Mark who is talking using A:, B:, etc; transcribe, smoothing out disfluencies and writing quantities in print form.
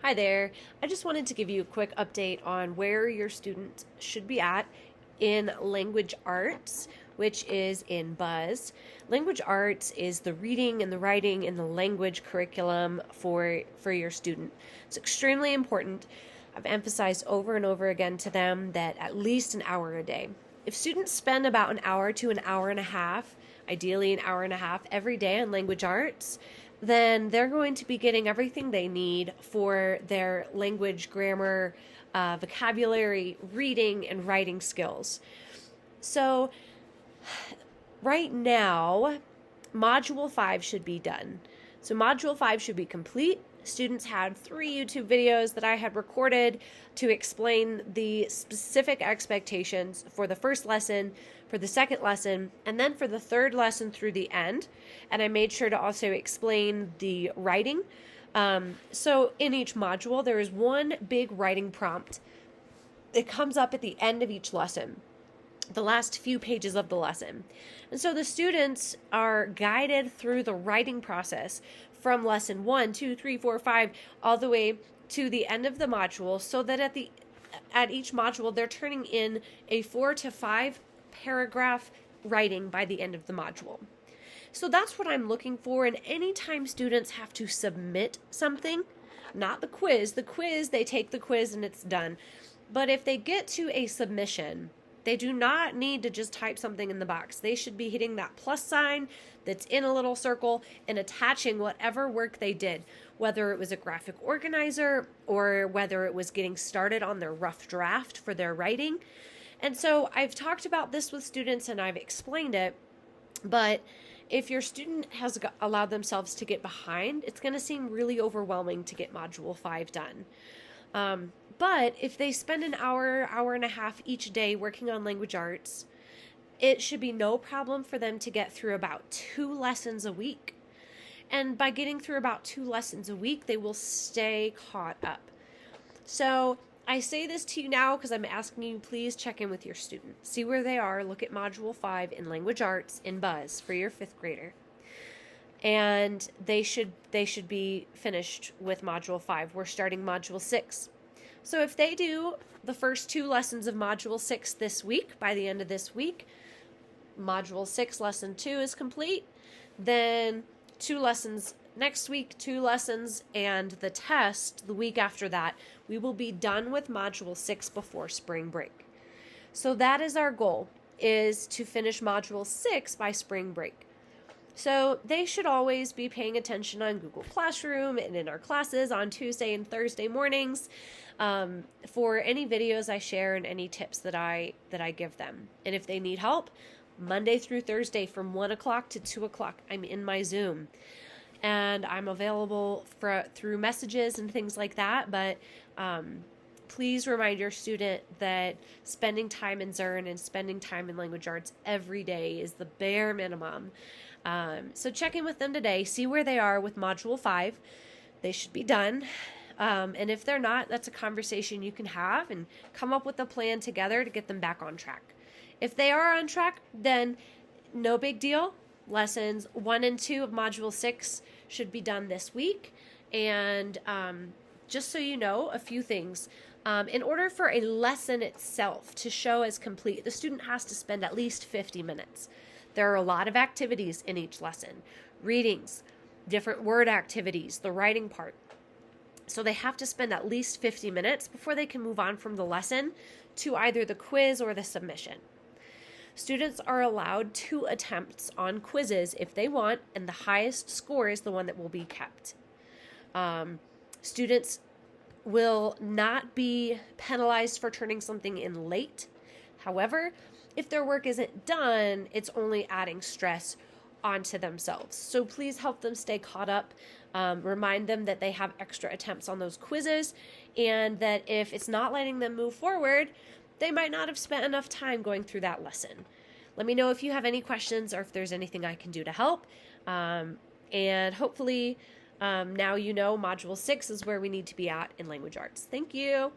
A: Hi there. I just wanted to give you a quick update on where your student should be at in language arts, which is in Buzz. Language arts is the reading and the writing and the language curriculum for your student. It's extremely important. I've emphasized over and over again to them that at least an hour a day. If students spend about an hour to an hour and a half, ideally an hour and a half every day on language arts, then they're going to be getting everything they need for their language, grammar, vocabulary, reading, and writing skills. So, right now, Module 5 should be done. So, Module 5 should be complete. Students had 3 YouTube videos that I had recorded to explain the specific expectations for the first lesson, for the second lesson, and then for the third lesson through the end. And I made sure to also explain the writing. So in each module, there is one big writing prompt. It comes up at the end of each lesson, the last few pages of the lesson. And so the students are guided through the writing process from lesson 1, 2, 3, 4, 5, all the way to the end of the module, so that at each module they're turning in a 4 to 5 paragraph writing by the end of the module. So that's what I'm looking for. And anytime students have to submit something, not the quiz, they take the quiz and it's done. But if they get to a submission, they do not need to just type something in the box. They should be hitting that plus sign that's in a little circle and attaching whatever work they did, whether it was a graphic organizer or whether it was getting started on their rough draft for their writing. And so I've talked about this with students and I've explained it, but if your student has allowed themselves to get behind, it's going to seem really overwhelming to get Module 5 done. But if they spend an hour, hour and a half each day working on language arts, it should be no problem for them to get through about 2 lessons a week. And by getting through about 2 lessons a week, they will stay caught up. So I say this to you now because I'm asking you, please check in with your student. See where they are. Look at Module 5 in language arts in Buzz for your 5th grader. And they should be finished with Module 5. We're starting Module 6. So if they do the first 2 lessons of Module 6 this week, by the end of this week, Module 6 Lesson 2 is complete. Then 2 lessons next week, 2 lessons, and the test the week after that, we will be done with Module 6 before spring break. So that is our goal, is to finish Module 6 by spring break. So they should always be paying attention on Google Classroom and in our classes on Tuesday and Thursday mornings for any videos I share and any tips that I give them. And if they need help, Monday through Thursday from 1 o'clock to 2 o'clock, I'm in my Zoom. And I'm available through messages and things like that. But please remind your student that spending time in Zern and spending time in language arts every day is the bare minimum. So check in with them today. See where they are with Module 5. They should be done. And if they're not, that's a conversation you can have and come up with a plan together to get them back on track. If they are on track, then no big deal. Lessons 1 and 2 of Module 6 should be done this week. And just so you know, a few things. In order for a lesson itself to show as complete, the student has to spend at least 50 minutes. There are a lot of activities in each lesson. Readings, different word activities, the writing part. So they have to spend at least 50 minutes before they can move on from the lesson to either the quiz or the submission. Students are allowed 2 attempts on quizzes if they want, and the highest score is the one that will be kept. Students will not be penalized for turning something in late. However, if their work isn't done, it's only adding stress onto themselves. So please help them stay caught up. Remind them that they have extra attempts on those quizzes, and that if it's not letting them move forward, they might not have spent enough time going through that lesson. Let me know if you have any questions or if there's anything I can do to help. And hopefully now you know Module 6 is where we need to be at in language arts. Thank you.